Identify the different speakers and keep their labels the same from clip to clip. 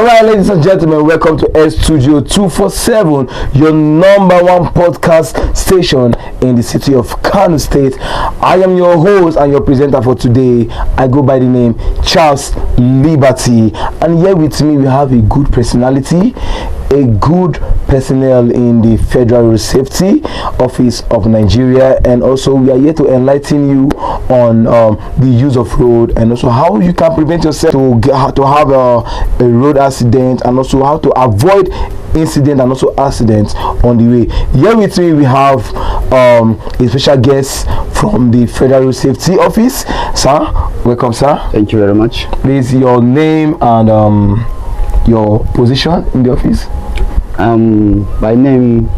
Speaker 1: Alright, ladies and gentlemen, welcome to S Studio 247, your number one podcast station in the city of Kano State. I am your host and your presenter for today. I go by the name Charles Liberty, and here with me we have a good personality, a good personnel in the Federal Road Safety Office of Nigeria, and also we are here to enlighten you on the use of road and also how you can prevent yourself to have a road accident, and also how to avoid incident and also accidents on the way. Here with me we have a special guest from the Federal Road Safety Office. Sir, welcome, sir.
Speaker 2: Thank you very much.
Speaker 1: Please, your name and your position in the office.
Speaker 2: By name,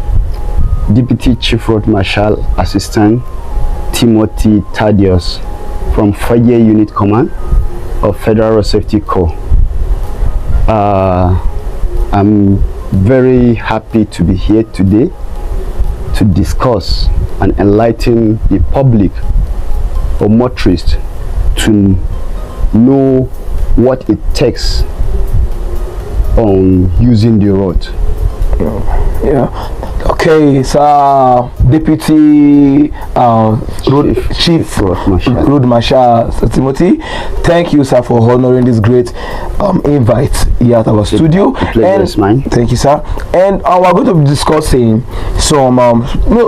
Speaker 2: Deputy Chief Road Marshal Assistant Timothy Thaddeus from Fire Unit Command of Federal Road Safety Corps. I'm very happy to be here today to discuss and enlighten the public or motorists to know what it takes on using the road.
Speaker 1: Yeah. Okay, sir. Deputy Chief Road Marshal Sir Timothy, thank you, sir, for honoring this great invite here at our studio.
Speaker 2: Pleasure is mine.
Speaker 1: Thank you, sir. And we're going to be discussing some.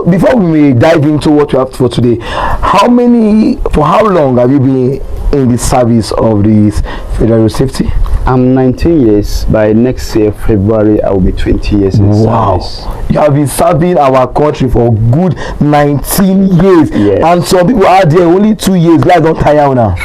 Speaker 1: Before we dive into what we have for today, for how long have you been in the service of this Federal Road Safety?
Speaker 2: I'm 19 years. By next year, February, I will be 20 years in service.
Speaker 1: You have been serving our country for good 19 years.
Speaker 2: Yes.
Speaker 1: And some people are there only 2 years. Guys, don't tire now.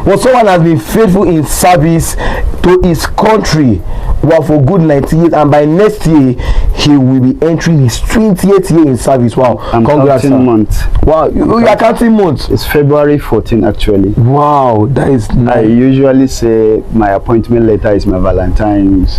Speaker 1: Well, someone has been faithful in service to his country for good 19 years, and by next year he will be entering his 20th year in service. Wow.
Speaker 2: I'm counting months.
Speaker 1: Wow, you are counting months.
Speaker 2: It's February 14 actually.
Speaker 1: Wow, that is nice.
Speaker 2: I usually say my appointment letter is my Valentine's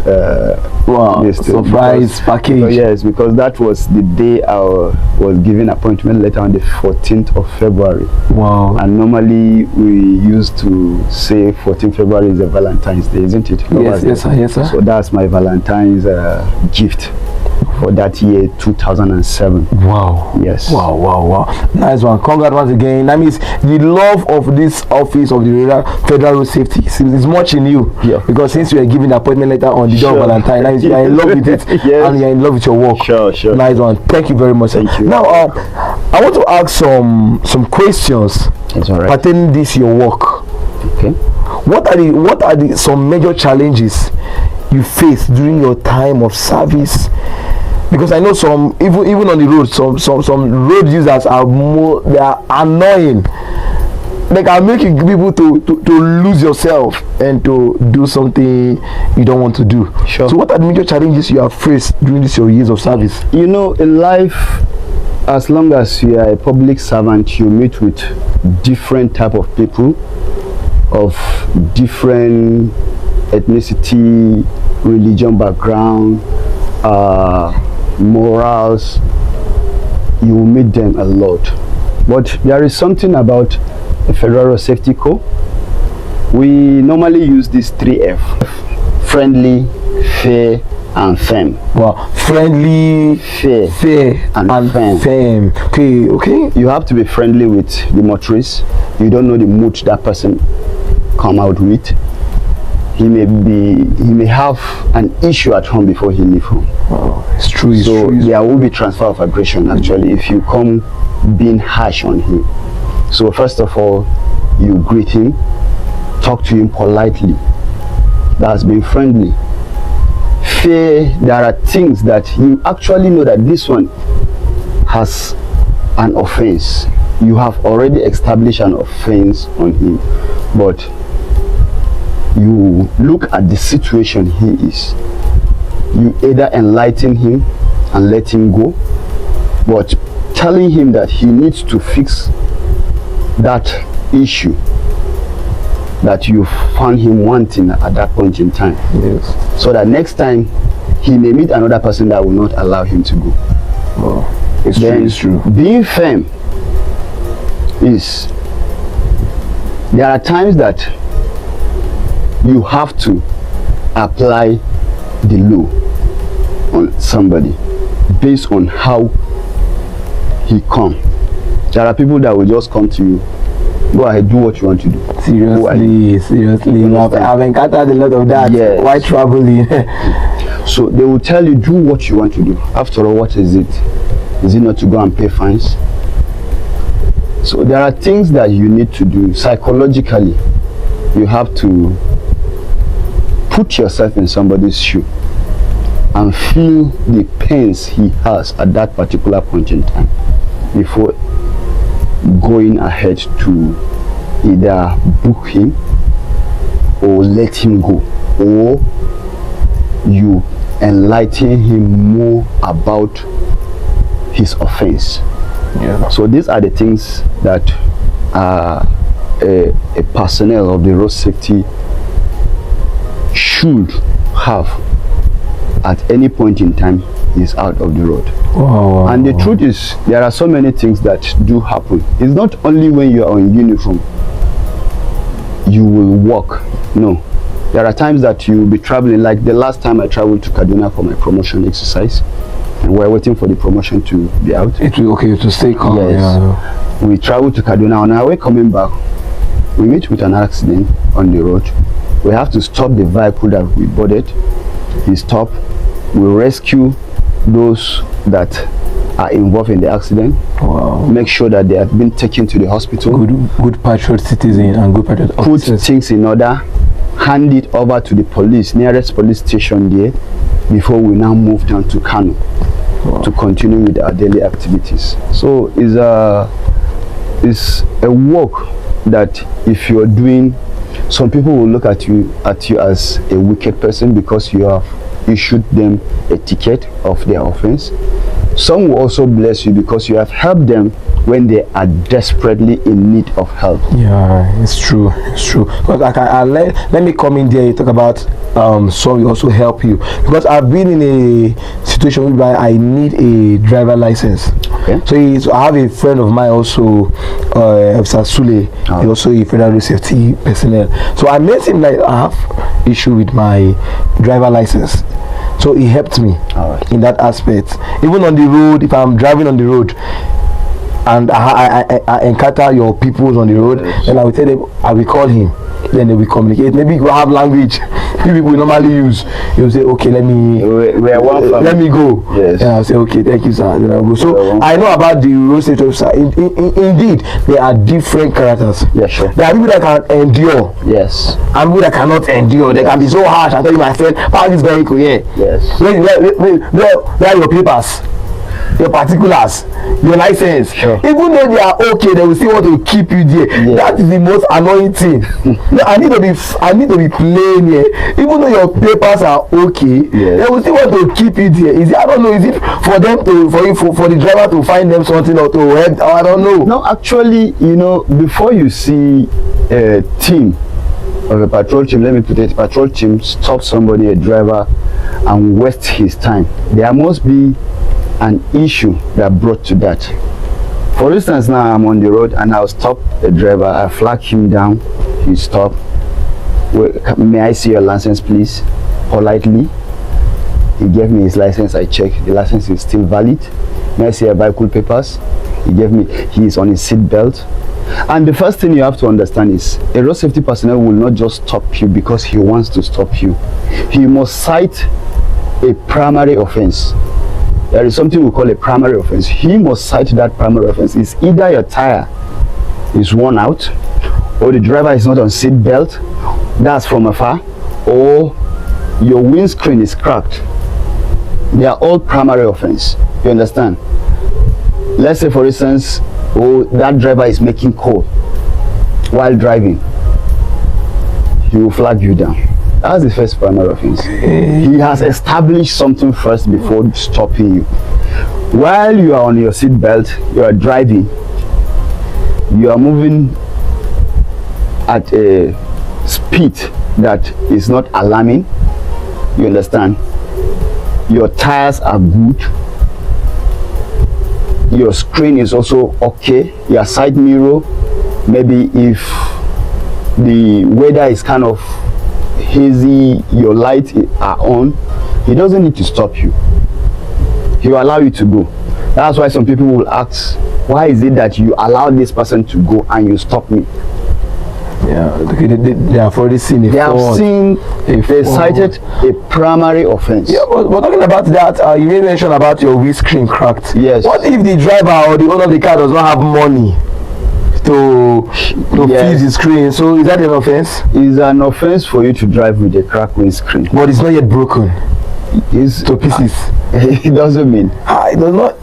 Speaker 1: surprise package.
Speaker 2: Yes, because that was the day I was given appointment letter, on the 14th of February.
Speaker 1: Wow.
Speaker 2: And normally we used to say 14th February is a Valentine's Day, isn't it?
Speaker 1: Yes, sir.
Speaker 2: So that's my Valentine's gift for that year 2007.
Speaker 1: Wow.
Speaker 2: Yes.
Speaker 1: Wow. Nice one. Congrats once again. That means the love of this office of the Federal Road Safety is much in you.
Speaker 2: Yeah.
Speaker 1: Because since you are giving the appointment letter on the day of Valentine, that means you are in love with it.
Speaker 2: Yes.
Speaker 1: And you are in love with your work.
Speaker 2: Sure.
Speaker 1: Nice one. Thank you very much.
Speaker 2: Thank you.
Speaker 1: Now, I want to ask some questions pertaining this your work.
Speaker 2: Okay.
Speaker 1: What are the some major challenges you face during your time of service? Because I know some even on the road, some road users are annoying. They can make people to lose yourself and to do something you don't want to do.
Speaker 2: Sure.
Speaker 1: So what are the major challenges you have faced during your years of service?
Speaker 2: You know, in life, as long as you are a public servant, you meet with different type of people of different ethnicity, religion background, morals. You will meet them a lot, but there is something about the Federal Road Safety Corps. We normally use these 3F: friendly, fair, and firm.
Speaker 1: Wow. Friendly, fair, and firm. Okay.
Speaker 2: You have to be friendly with the motorist. You don't know the mood that person come out with. He may have an issue at home before he leave home.
Speaker 1: Oh, it's true.
Speaker 2: There will be transfer of aggression actually if you come being harsh on him. So first of all, you greet him, talk to him politely. That's being friendly. Fair, there are things that you actually know that this one has an offense. You have already established an offense on him, but you look at the situation he is. You either enlighten him and let him go, but telling him that he needs to fix that issue that you found him wanting at that point in time.
Speaker 1: Yes.
Speaker 2: So that next time he may meet another person that will not allow him to go.
Speaker 1: Wow. It's true.
Speaker 2: Being firm is, there are times that you have to apply the law on somebody based on how he come. There are people that will just come to you, go ahead, do what you want to do.
Speaker 1: Seriously. I've encountered a lot of that.
Speaker 2: Yes.
Speaker 1: While traveling.
Speaker 2: So they will tell you, do what you want to do. After all, what is it? Is it not to go and pay fines? So there are things that you need to do psychologically. You have to put yourself in somebody's shoe and feel the pains he has at that particular point in time before going ahead to either book him or let him go, or you enlighten him more about his offense.
Speaker 1: Yeah.
Speaker 2: So these are the things that a personnel of the road safety should have at any point in time is out of the road.
Speaker 1: Wow.
Speaker 2: And the truth is, there are so many things that do happen. It's not only when you are in uniform you will walk. No, there are times that you will be traveling. Like the last time I traveled to Kaduna for my promotion exercise, and we're waiting for the promotion to be out.
Speaker 1: It will okay to stay calm.
Speaker 2: Yes.
Speaker 1: Yeah.
Speaker 2: We traveled to Kaduna. On our way coming back, we meet with an accident on the road. We have to stop the vehicle that we boarded. He stopped. We rescue those that are involved in the accident.
Speaker 1: Wow.
Speaker 2: Make sure that they have been taken to the hospital.
Speaker 1: Good patriot citizen and good patriot
Speaker 2: Put
Speaker 1: officers.
Speaker 2: things in order. Hand it over to the police, nearest police station there, before we now move down to Kano.
Speaker 1: Wow.
Speaker 2: To continue with our daily activities. So it's a work that if you're doing, some people will look at you as a wicked person because you have issued them a ticket of their offense. Some will also bless you because you have helped them when they are desperately in need of help.
Speaker 1: Yeah, it's true. Because let me come in there and talk about some will also help you, because I've been in a situation where I need a driver license.
Speaker 2: Okay.
Speaker 1: So I have a friend of mine also, Officer Sule. He's also a federal road safety personnel. So I met him like I have issue with my driver license. So he helped me in that aspect. Even on the road, if I'm driving on the road and I encounter your people on the road, then I will tell them, I will call him. Then they will communicate. Maybe we have language people normally use. He will say, okay, let me go.
Speaker 2: Yes.
Speaker 1: And I'll say, okay, thank you, sir. Then I'll go. So I know about the road safety officer. Indeed, they are different characters.
Speaker 2: Yeah, sure.
Speaker 1: There are people that can endure.
Speaker 2: Yes.
Speaker 1: And people that cannot endure. They can be so harsh. I tell you, my friend, park this vehicle here.
Speaker 2: Yes.
Speaker 1: Where are your papers? Your particulars, your license.
Speaker 2: Sure.
Speaker 1: Even though they are okay, they will still want to keep you there.
Speaker 2: Yeah.
Speaker 1: That is the most annoying thing. No, I need to be plain here. Even though your papers are okay, they will still want to keep you there. Is it, I don't know, is it for them to for the driver to find them something or to help? Or I don't know.
Speaker 2: No, actually, before you see a team of a patrol team, let me put it, patrol team stop somebody, a driver, and waste his time, there must be an issue that brought to that. For instance, now I'm on the road and I'll stop the driver, I flag him down, he stop. May I see your license, please? Politely. He gave me his license, I checked, the license is still valid. May I see your vehicle papers? He is on his seat belt. And the first thing you have to understand is a road safety personnel will not just stop you because he wants to stop you. He must cite a primary offense. There is something we call a primary offense. He must cite that primary offense. It's either your tire is worn out, or the driver is not on seat belt, that's from afar, or your windscreen is cracked. They are all primary offense. You understand? Let's say, for instance, that driver is making call while driving. He will flag you down. That's the first primary offense. He has established something first before stopping you. While you are on your seat belt, you are driving, you are moving at a speed that is not alarming. You understand? Your tires are good. Your screen is also okay. Your side mirror, maybe if the weather is kind of hazy, your lights are on, he doesn't need to stop you. He will allow you to go. That's why some people will ask, why is it that you allow this person to go and you stop me?
Speaker 1: Yeah, they have already seen it.
Speaker 2: They have seen, they cited a primary offense.
Speaker 1: Yeah, but talking about that, you made mention about your windscreen cracked.
Speaker 2: Yes.
Speaker 1: What if the driver or the owner of the car does not have money to fix the screen? So is that an offense?
Speaker 2: It's an offense for you to drive with a cracked windscreen.
Speaker 1: But it's not yet broken.
Speaker 2: It's
Speaker 1: to pieces.
Speaker 2: It doesn't mean.
Speaker 1: It does not.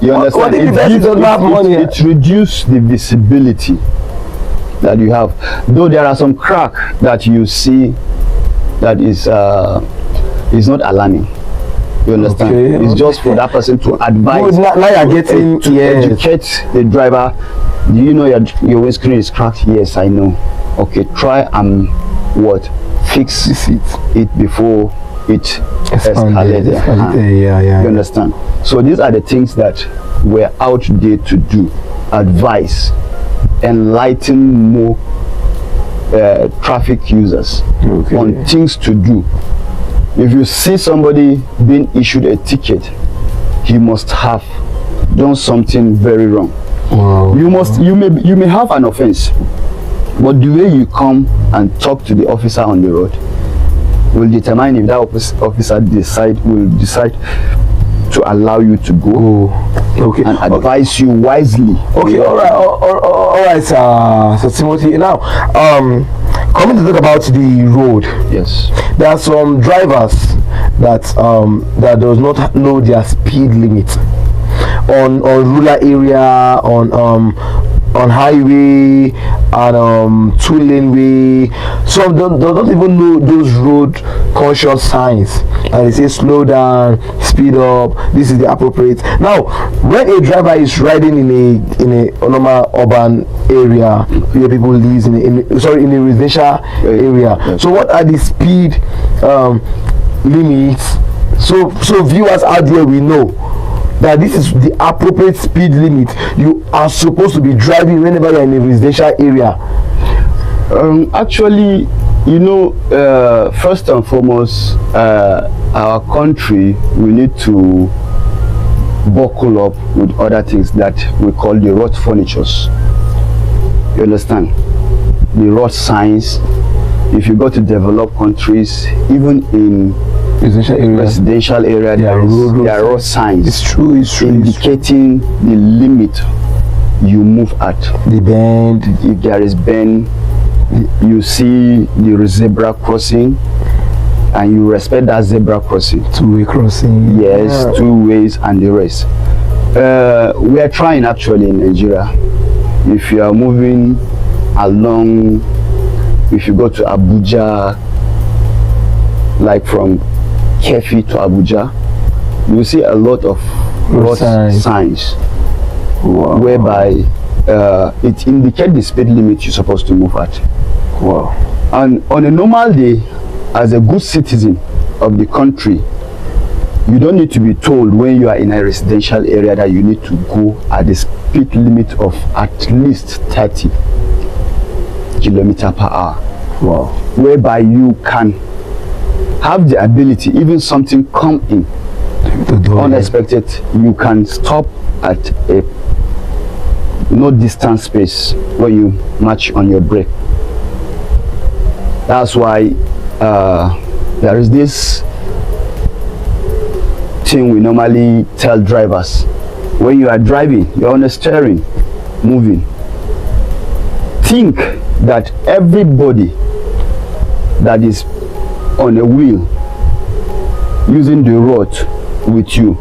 Speaker 2: You understand?
Speaker 1: What if the person does not have money?
Speaker 2: It reduces the visibility that you have. Though there are some crack that you see that is not alarming. You understand?
Speaker 1: Okay,
Speaker 2: it's just for that person to advise.
Speaker 1: Now you're getting
Speaker 2: to educate the driver. Do you know your windscreen is cracked? Yes, I know. Okay, try and fix it before it escalates.
Speaker 1: Yeah.
Speaker 2: You understand? So these are the things that we're out there to do. Advise, enlighten more traffic users on things to do. If you see somebody being issued a ticket, he must have done something very wrong.
Speaker 1: Wow.
Speaker 2: You may have an offense, but the way you come and talk to the officer on the road will determine if that officer will decide to allow you to go and advise you wisely.
Speaker 1: Okay, all right, so Timothy. Now, coming to talk about the road.
Speaker 2: Yes.
Speaker 1: There are some drivers that does not know their speed limit on rural area, on highway and 2-lane way. Some don't even know those road conscious signs, and they say slow down, speed up, this is the appropriate. Now when a driver is riding in a normal urban area where people live in a residential area, so what are the speed limits, so viewers out there will know that this is the appropriate speed limit you are supposed to be driving whenever you're in a residential area?
Speaker 2: Actually, first and foremost, our country, we need to buckle up with other things that we call the road furnitures. You understand? The road signs. If you go to developed countries, even in residential area, there are road signs.
Speaker 1: It's true.
Speaker 2: Indicating the limit you move at.
Speaker 1: The bend.
Speaker 2: If there is bend, you see the zebra crossing, and you respect that zebra crossing.
Speaker 1: Two-way crossing.
Speaker 2: Yes, 2 ways and the rest. We are trying actually in Nigeria. If you are moving along, if you go to Abuja, like from Kefi to Abuja, you will see a lot of road signs whereby it indicates the speed limit you're supposed to move at.
Speaker 1: Wow.
Speaker 2: And on a normal day, as a good citizen of the country, you don't need to be told when you are in a residential area that you need to go at the speed limit of at least 30 kilometers per hour.
Speaker 1: Wow.
Speaker 2: Whereby you can have the ability, even something come in unexpected, you can stop at a no distance space when you match on your brake. That's why there is this thing we normally tell drivers: when you are driving, you're on the steering, moving, think that everybody that is on a wheel using the road with you,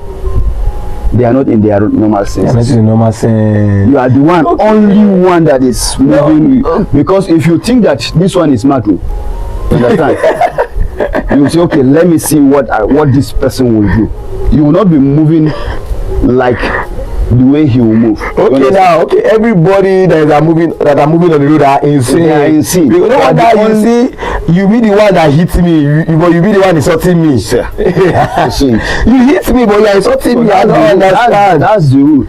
Speaker 2: they are not in their normal sense. You are the one, only one that is moving. Because if you think that this one is mad, you understand? You will say, okay, let me see what this person will do. You will not be moving like the way he will move.
Speaker 1: Okay, everybody that are moving on the road are insane.
Speaker 2: They are insane.
Speaker 1: Because no wonder you see, you be the one that hits me, but you be the one insulting me. You hit me, but you are insulting me. I don't understand.
Speaker 2: That's the rule.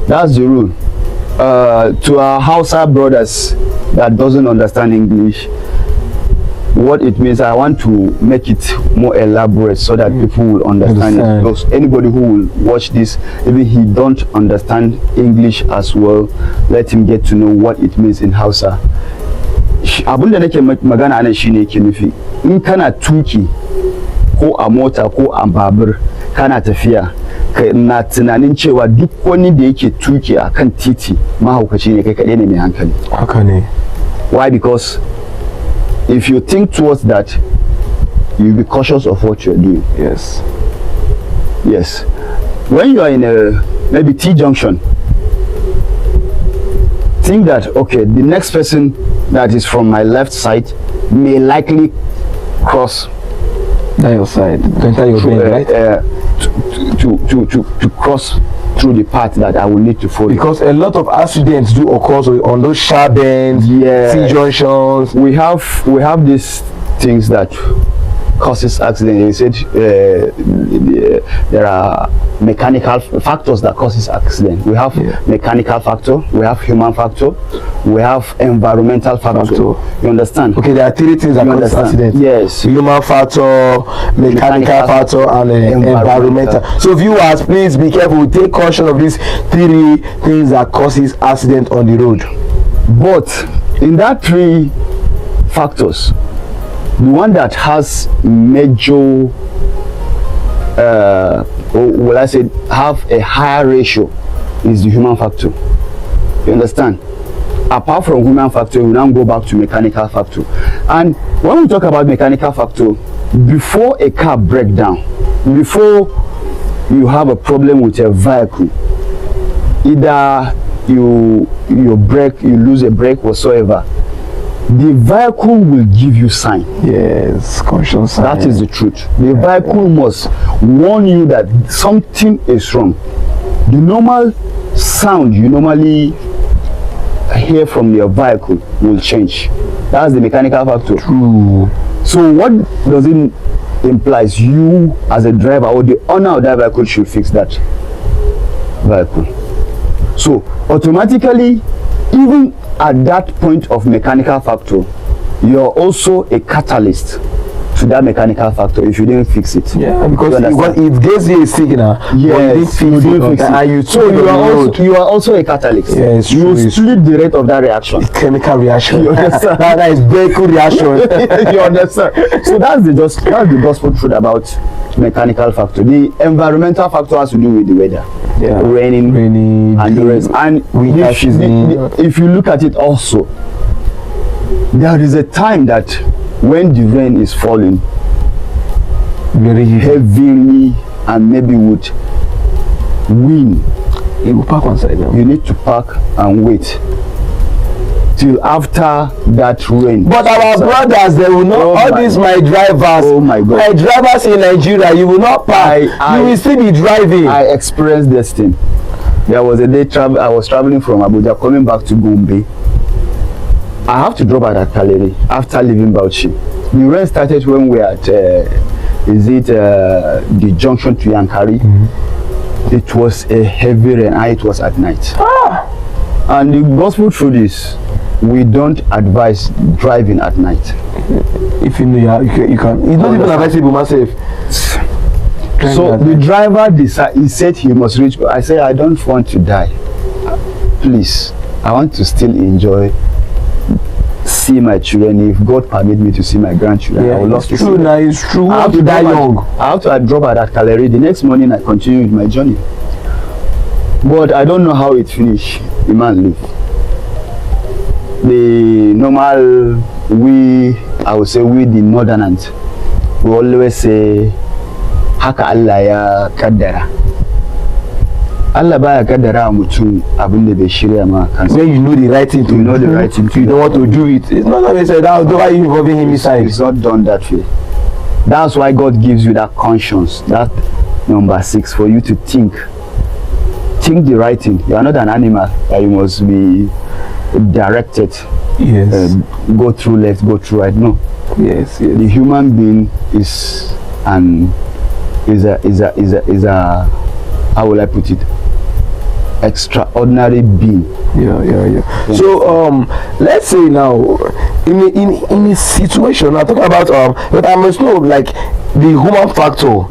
Speaker 2: That's the rule. To our Hausa brothers that doesn't understand English, what it means. I want to make it more elaborate so that people will understand it. Because anybody who will watch this, even he don't understand English as well, let him get to know what it means in Hausa. Abun da nake magana anan shine yake nufi in kana tuki ko a mota ko a babur kana tafiya na tunanin cewa duk wani da yake tuki a kan titi mahaukaci ne, kai kaɗai ne mai hankali.
Speaker 1: Haka ne.
Speaker 2: Why? Because if you think towards that, you'll be cautious of what you're doing.
Speaker 1: Yes.
Speaker 2: Yes. When you are in a maybe T-junction, think that, okay, the next person that is from my left side may likely cross
Speaker 1: that your side, to enter your lane, right?
Speaker 2: To cross through the path that I will need to follow.
Speaker 1: Because a lot of accidents do occur on those sharp bends, T-junctions.
Speaker 2: We have these things that causes accidents. He said there are mechanical factors that causes accident. We have mechanical factor, we have human factor, we have environmental factor. You understand?
Speaker 1: Okay, there are three things that cause accident.
Speaker 2: Yes.
Speaker 1: Human factor, mechanical factor, and environmental. So viewers, please be careful. Take caution of these three things that causes accident on the road.
Speaker 2: But in that three factors, the one that has major or will I say have a higher ratio is the human factor. You understand? Apart from human factor, we now go back to mechanical factor. And when we talk about mechanical factor, before a car breaks down, before you have a problem with a vehicle, either you lose a brake whatsoever, the vehicle will give you sign.
Speaker 1: Yes, conscious sign.
Speaker 2: That is the truth. The vehicle must warn you that something is wrong. The normal sound you normally hear from your vehicle will change. That's the mechanical factor.
Speaker 1: True.
Speaker 2: So what does it implies? You as a driver or the owner of that vehicle should fix that vehicle. So automatically, even at that point of mechanical factor, you're also a catalyst to that mechanical factor if you didn't fix it.
Speaker 1: Yeah, because it gives you a signal.
Speaker 2: Yes, you didn't fix it. And you are also a catalyst.
Speaker 1: Yes,
Speaker 2: you split the rate of that reaction.
Speaker 1: It's chemical reaction.
Speaker 2: You understand?
Speaker 1: That is vehicle reaction.
Speaker 2: You understand? So that's the gospel truth about mechanical factor. The environmental factor has to do with the weather.
Speaker 1: Yeah.
Speaker 2: Raining, and the rest. And if you look at it also, there is a time that when the rain is falling
Speaker 1: very
Speaker 2: heavily and maybe with wind,
Speaker 1: you will park one side now.
Speaker 2: You need to park and wait till after that rain.
Speaker 1: But our brothers, they will not. These my drivers.
Speaker 2: Oh my God!
Speaker 1: My drivers in Nigeria, you will not park. You will still be driving.
Speaker 2: I experienced this thing. There was a day I was traveling from Abuja coming back to Gombe. I have to drop at Kaleri after leaving Bauchi. The rain started when we were at the junction to Yankari. It was a heavy rain and it was at night. And the gospel truth is, we don't advise driving at night.
Speaker 1: If you know you can. It's not even advisable, myself.
Speaker 2: So the driver decided, he said he must reach. I said, I don't want to die. Please, I want to still enjoy, see my children. If God permit me to see my grandchildren, I will love to see them.
Speaker 1: It's true. I have to die young.
Speaker 2: I have to drop at that Kaleri. The next morning, I continue with my journey. But I don't know how it finished. The man lived. The normal, I would say we the northerners, we always say, haka Allah ya kaddara. Allah baya kaddara mutum abin da bai shirya ma kansa.
Speaker 1: When you know the right thing to do,
Speaker 2: you know the right thing to do.
Speaker 1: You don't want to do it. It's not always said, why are you involving him inside?
Speaker 2: It's not done that way. That's why God gives you that conscience, that number 6, for you to think. Think the right thing. You are not an animal that you must be directed.
Speaker 1: Yes.
Speaker 2: Go through left, go through right. No.
Speaker 1: Yes.
Speaker 2: The human being is a how will I put it? extraordinary being.
Speaker 1: Yeah. So let's say now in a situation I'm talking about but I must know like the human factor,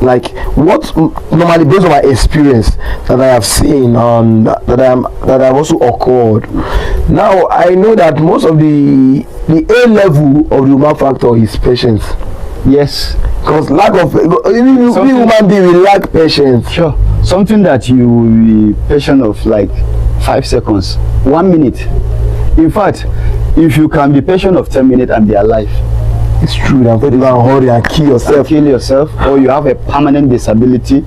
Speaker 1: like what normally based on my experience that I have seen that I've also occurred. Now I know that most of the A level of the human factor is patience.
Speaker 2: Yes,
Speaker 1: because lack of human being will lack patience.
Speaker 2: Sure, something that you will be patient of like 5 seconds, 1 minute. In fact, if you can be patient of 10 minutes and be alive,
Speaker 1: it's true that you can hurry and kill yourself.
Speaker 2: Or you have a permanent disability,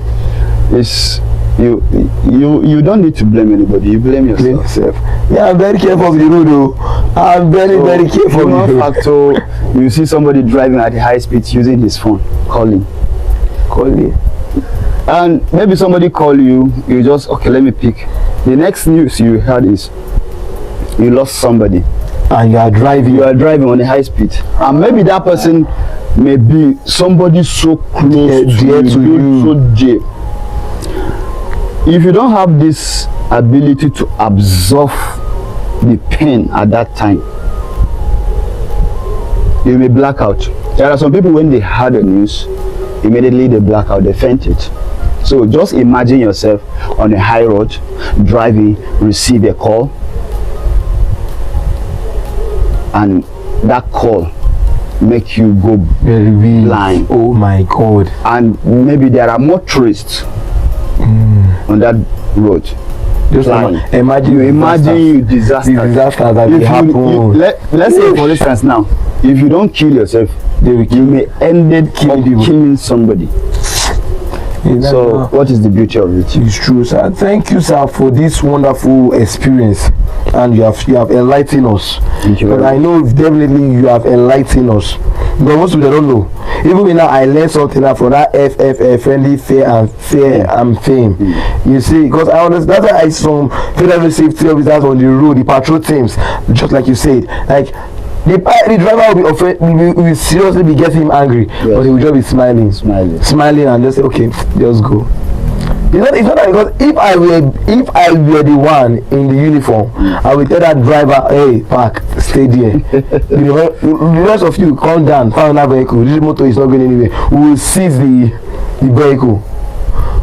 Speaker 2: is you don't need to blame anybody, you blame yourself.
Speaker 1: Yeah, I'm very careful of the road though. I'm very careful of the road.
Speaker 2: Factor, you see somebody driving at a high speed using his phone, calling, and maybe somebody call you, you just okay, let me pick. The next news you heard is you lost somebody
Speaker 1: and you are driving
Speaker 2: on a high speed, and maybe that person may be somebody so close to you, so dear. If you don't have this ability to absorb the pain at that time, you may black out. There are some people, when they heard the news, immediately they black out, they faint it. So just imagine yourself on a high road driving, receive a call, and that call make you go blind.
Speaker 1: Oh my God.
Speaker 2: And maybe there are more tourists on that road.
Speaker 1: Just imagine
Speaker 2: disaster
Speaker 1: that will happen.
Speaker 2: Let's say for instance now, if you don't kill yourself, you may end up killing somebody. So what is the beauty of it?
Speaker 1: It's true, sir. Thank you, sir, for this wonderful experience, and you have enlightened us.
Speaker 2: Thank you.
Speaker 1: But I know definitely you have enlightened us. But most people don't know. Even when now I learned something from that friendly fair and fame. You see, because I understand that's why I saw federal safety officers on the road, the patrol teams, just like you said, like. The driver will seriously be getting him angry, but he will just be smiling and just say, okay, just go. It's not that, because if I were the one in the uniform, I will tell that driver, hey, park, stay there. The rest of you calm down, find another vehicle. This motor is not going anywhere. We will seize the vehicle.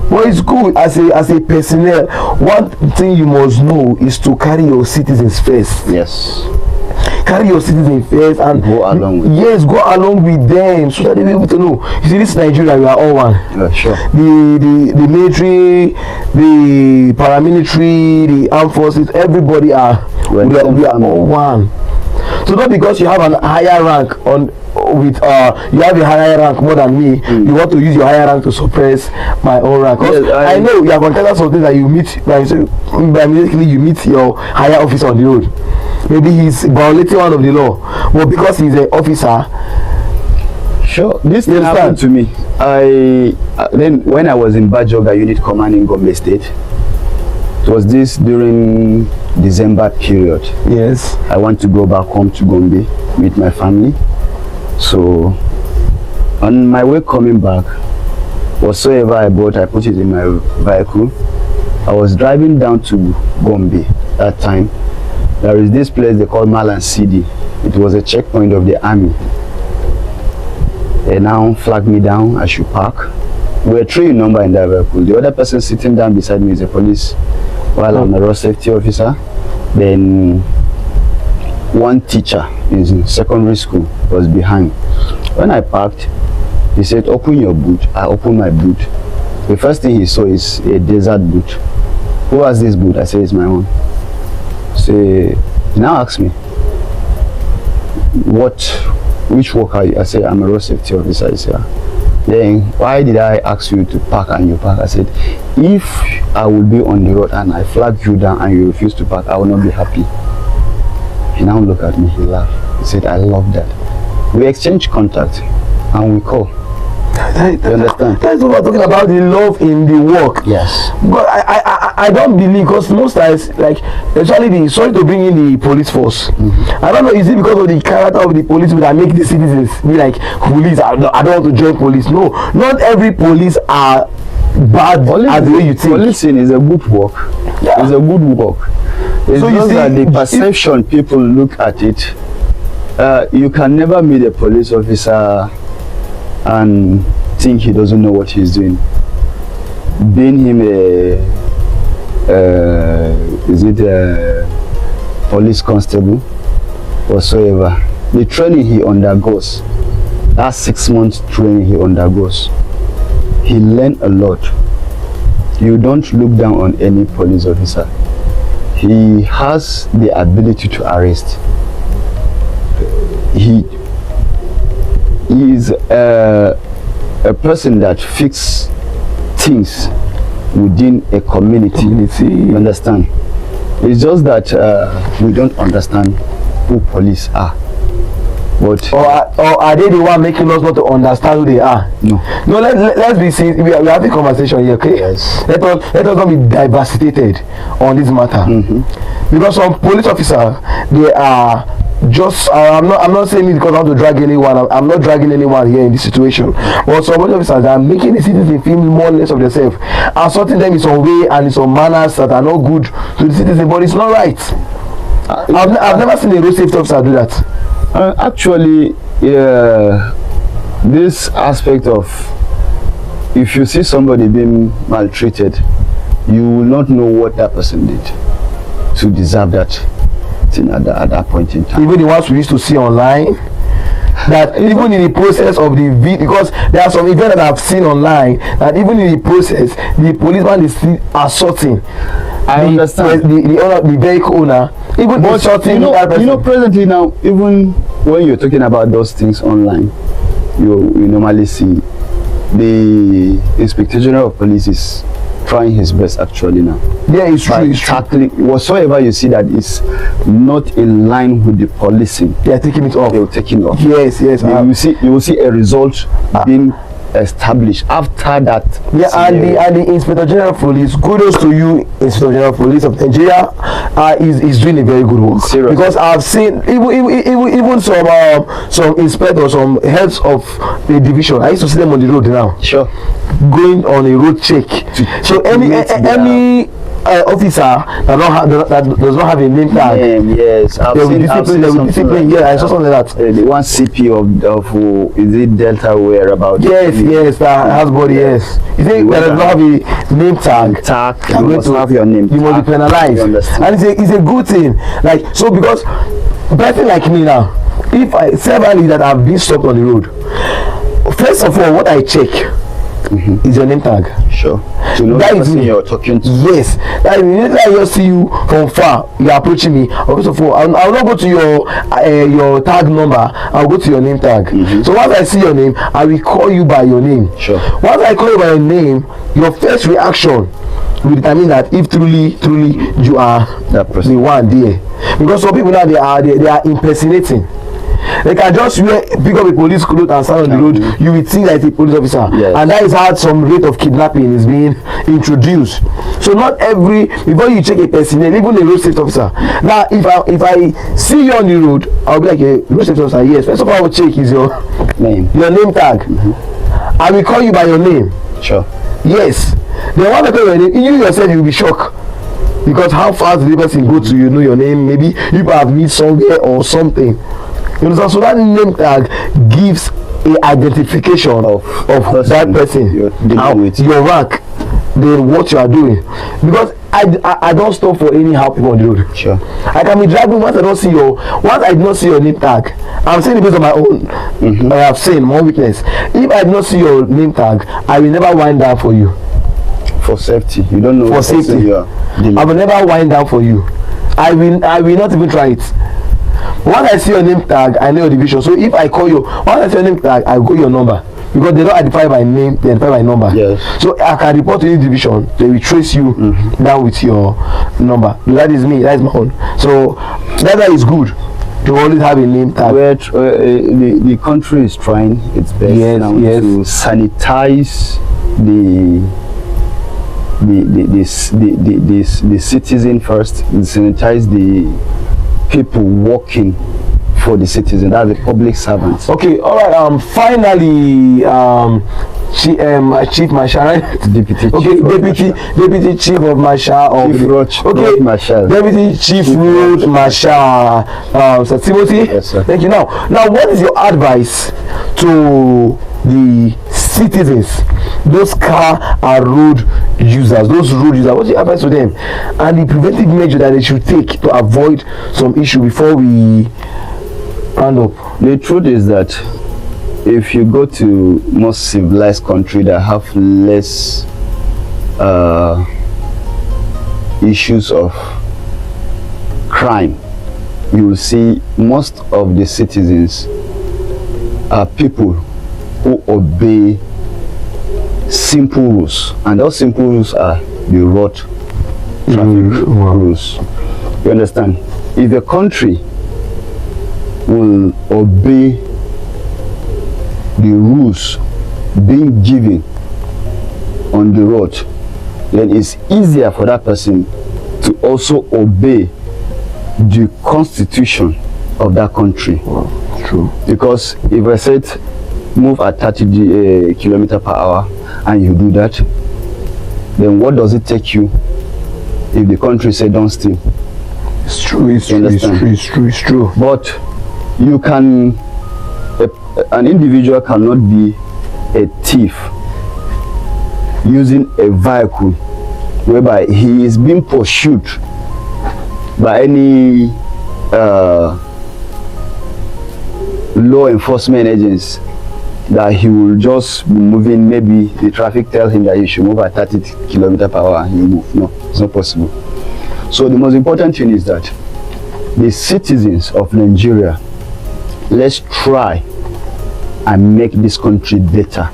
Speaker 1: But it's good as a personnel. One thing you must know is to carry your citizens first.
Speaker 2: Yes.
Speaker 1: Carry your citizens first and
Speaker 2: go along
Speaker 1: with them so that they be able to know. You see, this Nigeria, we are all one.
Speaker 2: Yeah, sure.
Speaker 1: The military, the paramilitary, the armed forces, everybody we are all one. So not because you have an higher rank you have a higher rank more than me, you want to use your higher rank to suppress my own rank. Yes, I know you have encountered something that you meet by immediately you meet your higher officer on the road. Maybe he's violating one of the law, but because he's an officer.
Speaker 2: Sure, this thing happened to me. Then when I was in Bajoga Unit Command in Gombe State, it was this during December period.
Speaker 1: Yes.
Speaker 2: I want to go back home to Gombe with my family. So on my way coming back, whatsoever I bought, I put it in my vehicle. I was driving down to Gombe that time. There is this place they call Malan CD. It was a checkpoint of the army. They now flagged me down, I should park. We were 3 in number in that vehicle. The other person sitting down beside me is a police, while I'm a road safety officer. Then one teacher in secondary school was behind. When I parked, he said, open your boot. I opened my boot. The first thing he saw is a desert boot. Who has this boot? I said, it's my own. So he now asked me, which work are you? I said, I'm a road safety officer. He said, then why did I ask you to park and you park? I said, if I will be on the road and I flag you down and you refuse to park, I will not be happy. He now looked at me, he laughed. He said, I love that. We exchanged contact and we call. You understand?
Speaker 1: That's what we're talking about, the love in the work.
Speaker 2: Yes.
Speaker 1: But I don't believe, because most times, like, especially sorry to bring in the police force. I don't know, is it because of the character of the police that make the citizens be like, police, I don't want to join police. No, not every police are bad as the way you think.
Speaker 2: Policing is a good work.
Speaker 1: Yeah.
Speaker 2: It's a good work. It's
Speaker 1: So you
Speaker 2: just
Speaker 1: see,
Speaker 2: that the perception people look at it. You can never meet a police officer and think he doesn't know what he's doing. Being him a police constable whatsoever, the training he undergoes, that 6 months training he undergoes, he learned a lot. You don't look down on any police officer. He has the ability to arrest. He is a person that fixes things within a community. You understand? It's just that we don't understand who police are. But
Speaker 1: or are they the one making us not to understand who they are?
Speaker 2: No.
Speaker 1: Let's be serious. We are having a conversation here, okay?
Speaker 2: Yes.
Speaker 1: Let us not be diversified on this matter. Because some police officers, they are just I'm not saying it because I want to drag anyone. I'm not dragging anyone here in this situation. But some police officers are making the citizens feel more or less of themselves, assaulting them in some way and in some manners that are not good to the citizen. But it's not right. I've never seen a road safety officer do that.
Speaker 2: Actually, this aspect of, if you see somebody being maltreated, you will not know what that person did to deserve that thing at that point in time.
Speaker 1: Even the ones we used to see online, that even in the process of the because there are some events that I've seen online that even in the process the policeman is still assaulting the vehicle owner, even assaulting
Speaker 2: you know presently now, even when you're talking about those things online, you normally see the Inspector General of Police is trying his best actually now.
Speaker 1: Yeah, it's true.
Speaker 2: Tackling whatsoever you see that is not in line with the policing,
Speaker 1: they are taking it off.
Speaker 2: They will take it off.
Speaker 1: Yes.
Speaker 2: You will see a result being established after that.
Speaker 1: Yeah, and the Inspector General of Police, kudos to you, Inspector General of Police of Nigeria, is doing a very good work.
Speaker 2: Seriously.
Speaker 1: Because I've seen even some inspectors, some heads of the division, I used to see them on the road now.
Speaker 2: Sure.
Speaker 1: Going on a road check. So any officer that does not have a name tag,
Speaker 2: yes,
Speaker 1: they will discipline. Yeah, I saw something like that.
Speaker 2: The one CP of is it Delta whereabout?
Speaker 1: Yes, that has body. Yes, you think that does not have a name tag?
Speaker 2: You must have your name.
Speaker 1: You must be penalized, and it's a good thing. Like so, because a person like me now, if I severally that I've been stopped on the road, first of all, what I check is your name tag.
Speaker 2: Sure. To know
Speaker 1: that
Speaker 2: the
Speaker 1: is
Speaker 2: person
Speaker 1: me.
Speaker 2: you're talking to.
Speaker 1: Yes. That is immediately I just see you from far, you're approaching me. First of all, I'll not go to your tag number. I'll go to your name tag. So once I see your name, I will call you by your name.
Speaker 2: Sure.
Speaker 1: Once I call you by your name, your first reaction will determine that if truly you are
Speaker 2: that person,
Speaker 1: the one there. Because some people now they are impersonating. They can just pick up a police clothes and stand on the road. You will think that it's a police officer, and that is how some rate of kidnapping is being introduced. So not before you check a person, even a road safety officer. Now, if I see you on the road, I'll be like a road safety officer. Yes, first of all, I will check is your name tag. I will call you by your name.
Speaker 2: Sure.
Speaker 1: Yes. Then when I call your name, you yourself you will be shocked. Because how fast the person go to know your name? Maybe you have met somewhere or something. You understand? So that name tag gives a identification of that person, your rank, then what you are doing. Because I don't stop for anyhow people on the road.
Speaker 2: Sure.
Speaker 1: I can be driving once I did not see your name tag. I'm saying it based on my own. I have seen my own weakness. If I did not see your name tag, I will never wind down for you.
Speaker 2: For safety, you don't know.
Speaker 1: For safety, I will never wind down for you. I will not even try it. Once I see your name tag, I know your division. So if I call you, once I see your name tag, I go your number. Because they don't identify by name, they identify by number.
Speaker 2: Yes.
Speaker 1: So I can report to this division, they will trace you down with your number. That is me, that is my own. So that is good to always have a name tag.
Speaker 2: The country is trying its best now to sanitize the citizen first, sanitize the people working for the citizen, that's the public servants.
Speaker 1: Okay, all right. Finally, Chief Marshal, right?
Speaker 2: Deputy
Speaker 1: Okay,
Speaker 2: Chief of
Speaker 1: Deputy Chief of Marshal of
Speaker 2: Chief Road Marshal.
Speaker 1: Deputy Chief Road Marshal, Sir Timothy.
Speaker 2: Yes, sir.
Speaker 1: Thank you. Now, what is your advice to the citizens, those car and road users, what's your advice to them, and the preventive measure that they should take to avoid some issue before we round up?
Speaker 2: The truth is that if you go to most civilized countries that have less issues of crime, you will see most of the citizens are people who obey simple rules, and those simple rules are the road traffic rules. You understand? If a country will obey the rules being given on the road, then it's easier for that person to also obey the constitution of that country.
Speaker 1: True.
Speaker 2: Because if I said move at 30 kilometers per hour and you do that, then what does it take you if the country say don't steal?
Speaker 1: It's true.
Speaker 2: But you can, an individual cannot be a thief using a vehicle whereby he is being pursued by any law enforcement agents, that he will just be moving. Maybe the traffic tell him that he should move at 30 kilometers per hour and he move. No, it's not possible. So the most important thing is that the citizens of Nigeria, let's try and make this country better.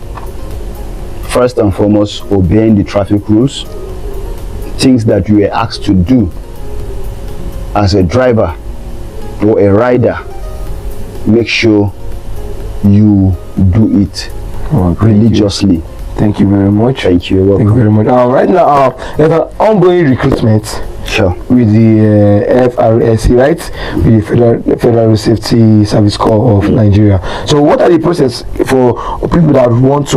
Speaker 2: First and foremost, obeying the traffic rules, things that you are asked to do as a driver or a rider. Make sure you do it religiously.
Speaker 1: Thank you very much.
Speaker 2: Thank you. You're welcome.
Speaker 1: Thank you very much. Right now, there's an ongoing recruitment.
Speaker 2: Sure.
Speaker 1: With the FRSC, right? With the Federal Road Safety Service Corps of Nigeria. So, what are the process for people that want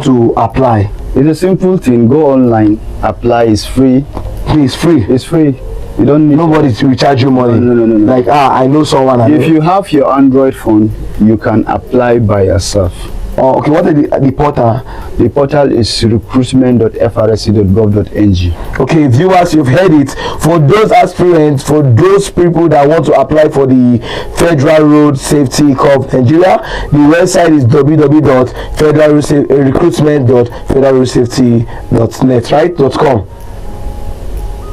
Speaker 1: to apply?
Speaker 2: It's a simple thing. Go online, apply. It's free.
Speaker 1: It's free.
Speaker 2: It's free. You don't need
Speaker 1: nobody to recharge you money.
Speaker 2: No.
Speaker 1: Like I know someone.
Speaker 2: If you have your Android phone, you can apply by yourself.
Speaker 1: Oh, okay. What is the portal?
Speaker 2: The portal is recruitment.frsc.gov.ng.
Speaker 1: Okay, viewers, you've heard it. For those aspirants, for those people that want to apply for the Federal Road Safety Corps of Nigeria, the website is www.recruitment.federalroadsafety.net, right? .com.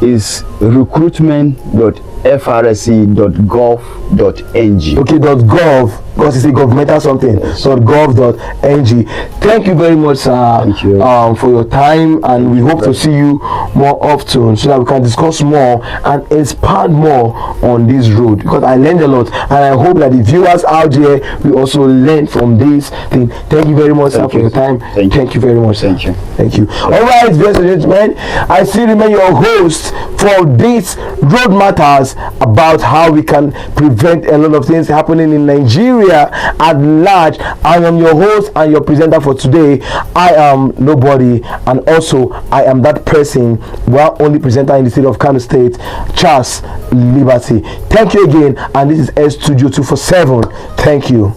Speaker 2: Is recruitment.frsc.gov.ng.
Speaker 1: Okay, .gov, because it's a governmental something.
Speaker 2: Yes.
Speaker 1: .gov.ng. Thank you very much, sir.
Speaker 2: Thank you.
Speaker 1: For your time, and we hope to see you more often so that we can discuss more and expand more on this road, because I learned a lot, and I hope that the viewers out there will also learn from this thing. Thank you very much, sir, for your time. Thank you very much, sir.
Speaker 2: Thank you.
Speaker 1: All right, ladies and gentlemen, I still remain your host for this road matters, about how we can prevent a lot of things happening in Nigeria at large. I am your host and your presenter for today. I am nobody, and also I am that person, one only presenter in the state of Kano State, Charles Liberty. Thank you again, and this is S Studio 247. Thank you.